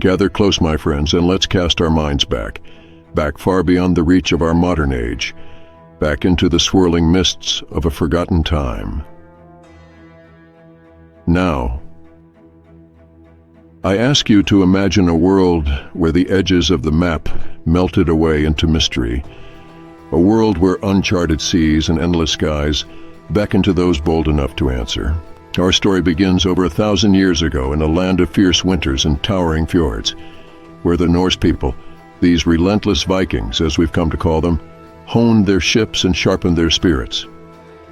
Gather close, my friends, and let's cast our minds back far beyond the reach of our modern age, back into the swirling mists of a forgotten time. Now, I ask you to imagine a world where the edges of the map melted away into mystery, a world where uncharted seas and endless skies beckon to those bold enough to answer. Our story begins over 1,000 years ago in a land of fierce winters and towering fjords, where the Norse people, these relentless Vikings, as we've come to call them, honed their ships and sharpened their spirits.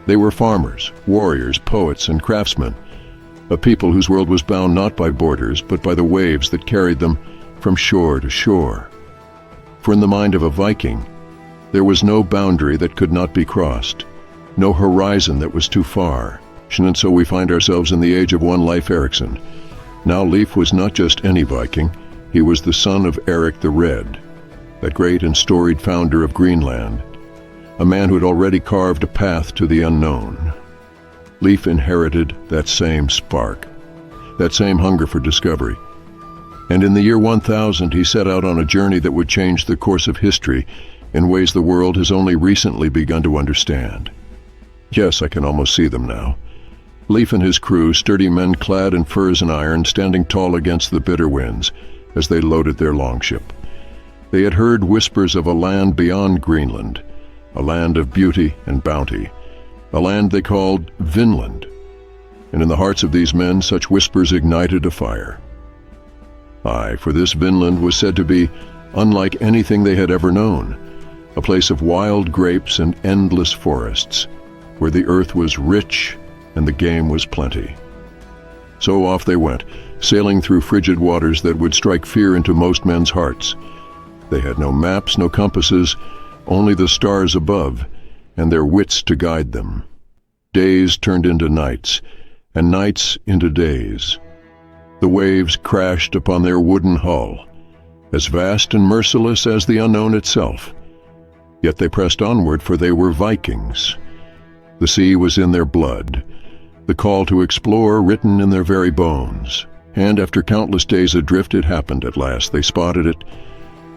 They were farmers, warriors, poets, and craftsmen, a people whose world was bound not by borders, but by the waves that carried them from shore to shore. For in the mind of a Viking, there was no boundary that could not be crossed, no horizon that was too far. And so we find ourselves in the age of one Leif Erikson. Now Leif was not just any Viking, he was the son of Eric the Red, that great and storied founder of Greenland, a man who had already carved a path to the unknown. Leif inherited that same spark, that same hunger for discovery. And in the year 1000, he set out on a journey that would change the course of history in ways the world has only recently begun to understand. Yes, I can almost see them now. Leif and his crew, sturdy men clad in furs and iron, standing tall against the bitter winds as they loaded their longship. They had heard whispers of a land beyond Greenland, a land of beauty and bounty, a land they called Vinland. And in the hearts of these men, such whispers ignited a fire. Aye, for this Vinland was said to be unlike anything they had ever known, a place of wild grapes and endless forests, where the earth was rich and the game was plenty. So off they went, sailing through frigid waters that would strike fear into most men's hearts. They had no maps, no compasses, only the stars above, and their wits to guide them. Days turned into nights, and nights into days. The waves crashed upon their wooden hull, as vast and merciless as the unknown itself. Yet they pressed onward, for they were Vikings. The sea was in their blood, the call to explore written in their very bones. And after countless days adrift, it happened at last. They spotted it,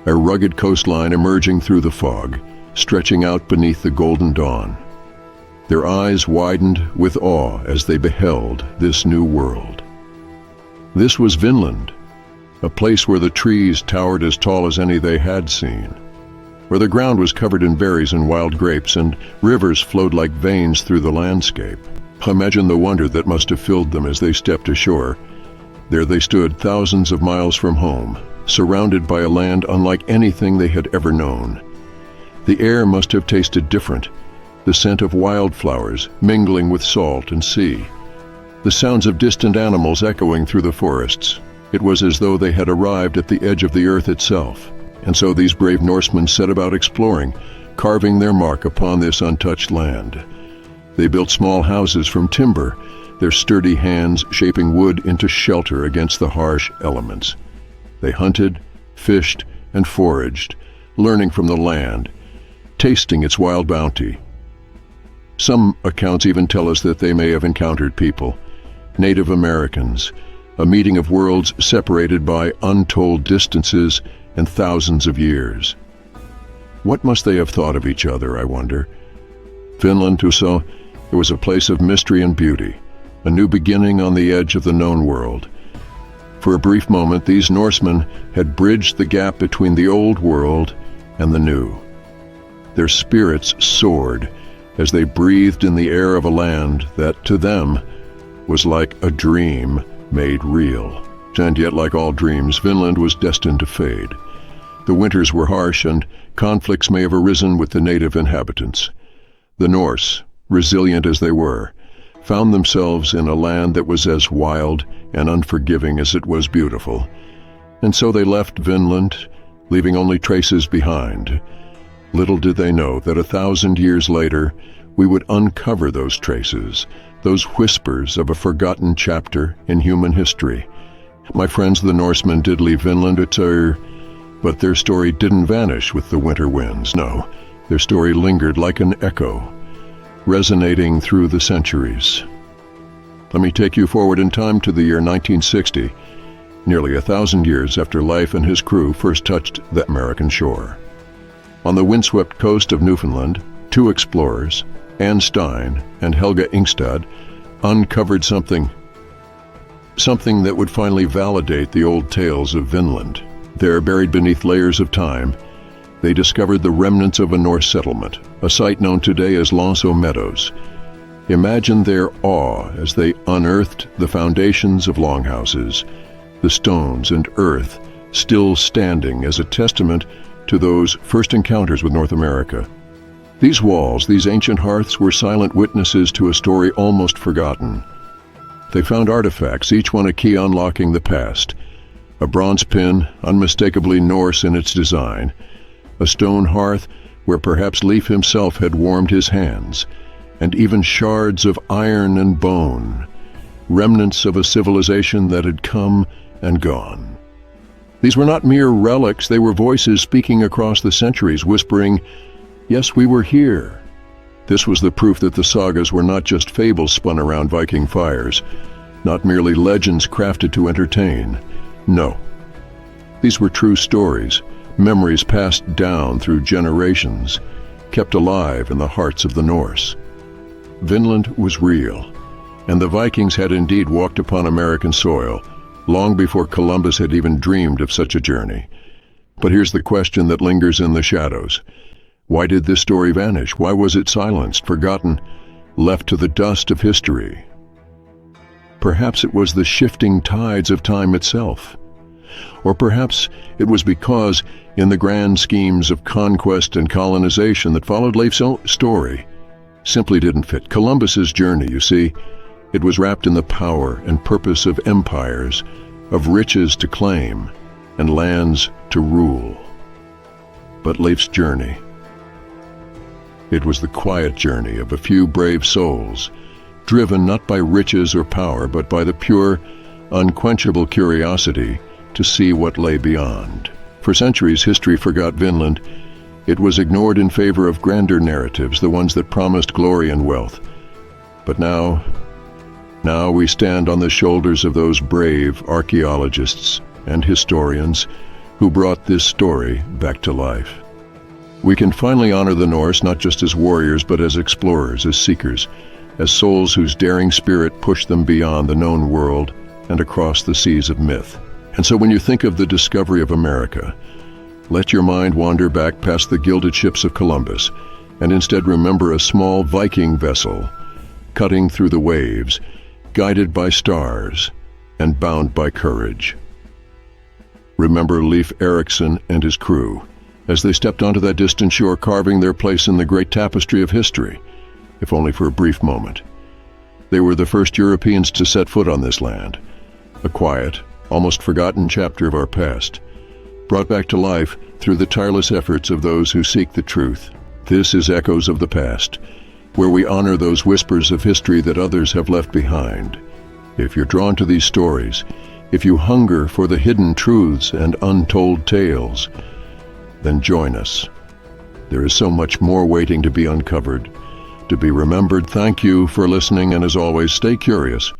a rugged coastline emerging through the fog, stretching out beneath the golden dawn. Their eyes widened with awe as they beheld this new world. This was Vinland, a place where the trees towered as tall as any they had seen, where the ground was covered in berries and wild grapes, and rivers flowed like veins through the landscape. Imagine the wonder that must have filled them as they stepped ashore. There they stood, thousands of miles from home, surrounded by a land unlike anything they had ever known. The air must have tasted different, the scent of wildflowers mingling with salt and sea, the sounds of distant animals echoing through the forests. It was as though they had arrived at the edge of the earth itself. And so these brave Norsemen set about exploring, carving their mark upon this untouched land. They built small houses from timber, their sturdy hands shaping wood into shelter against the harsh elements. They hunted, fished, and foraged, learning from the land, tasting its wild bounty. Some accounts even tell us that they may have encountered people, Native Americans, a meeting of worlds separated by untold distances and thousands of years. What must they have thought of each other, I wonder? Vinland, Tuso, it was a place of mystery and beauty, a new beginning on the edge of the known world. For a brief moment, these Norsemen had bridged the gap between the old world and the new. Their spirits soared as they breathed in the air of a land that, to them, was like a dream made real. And yet, like all dreams, Vinland was destined to fade. The winters were harsh, and conflicts may have arisen with the native inhabitants. The Norse, resilient as they were, found themselves in a land that was as wild and unforgiving as it was beautiful. And so they left Vinland, leaving only traces behind. Little did they know that 1,000 years later, we would uncover those traces, those whispers of a forgotten chapter in human history. My friends, the Norsemen did leave Vinland, but their story didn't vanish with the winter winds. No, their story lingered like an echo, resonating through the centuries. Let me take you forward in time to the year 1960. nearly 1,000 years after Leif and his crew first touched the American shore. On the windswept coast of Newfoundland, two explorers, Anne Stein and Helga Ingstad, uncovered something that would finally validate the old tales of Vinland. There, buried beneath layers of time, they discovered the remnants of a Norse settlement, a site known today as Lonso Meadows. Imagine their awe as they unearthed the foundations of longhouses, the stones and earth still standing as a testament to those first encounters with North America. These walls, these ancient hearths, were silent witnesses to a story almost forgotten. They found artifacts, each one a key unlocking the past. A bronze pin, unmistakably Norse in its design. A stone hearth where perhaps Leif himself had warmed his hands. And even shards of iron and bone, remnants of a civilization that had come and gone. These were not mere relics, they were voices speaking across the centuries, whispering, "Yes, we were here." This was the proof that the sagas were not just fables spun around Viking fires, not merely legends crafted to entertain. No. These were true stories, memories passed down through generations, kept alive in the hearts of the Norse. Vinland was real, and the Vikings had indeed walked upon American soil, long before Columbus had even dreamed of such a journey. But here's the question that lingers in the shadows. Why did this story vanish? Why was it silenced, forgotten, left to the dust of history? Perhaps it was the shifting tides of time itself. Or perhaps it was because, in the grand schemes of conquest and colonization that followed Leif's story, simply didn't fit. Columbus's journey, you see, it was wrapped in the power and purpose of empires, of riches to claim and lands to rule. But Leif's journey, it was the quiet journey of a few brave souls, driven not by riches or power, but by the pure, unquenchable curiosity to see what lay beyond. For centuries, history forgot Vinland. It was ignored in favor of grander narratives, the ones that promised glory and wealth. But now we stand on the shoulders of those brave archaeologists and historians who brought this story back to life. We can finally honor the Norse not just as warriors, but as explorers, as seekers, as souls whose daring spirit pushed them beyond the known world and across the seas of myth. And so when you think of the discovery of America, let your mind wander back past the gilded ships of Columbus and instead remember a small Viking vessel cutting through the waves, guided by stars and bound by courage. Remember Leif Erikson and his crew as they stepped onto that distant shore, carving their place in the great tapestry of history, if only for a brief moment. They were the first Europeans to set foot on this land, a quiet, almost forgotten chapter of our past, brought back to life through the tireless efforts of those who seek the truth. This is Echoes of the Past, where we honor those whispers of history that others have left behind. If you're drawn to these stories, if you hunger for the hidden truths and untold tales, then join us. There is so much more waiting to be uncovered, to be remembered. Thank you for listening, and as always, stay curious,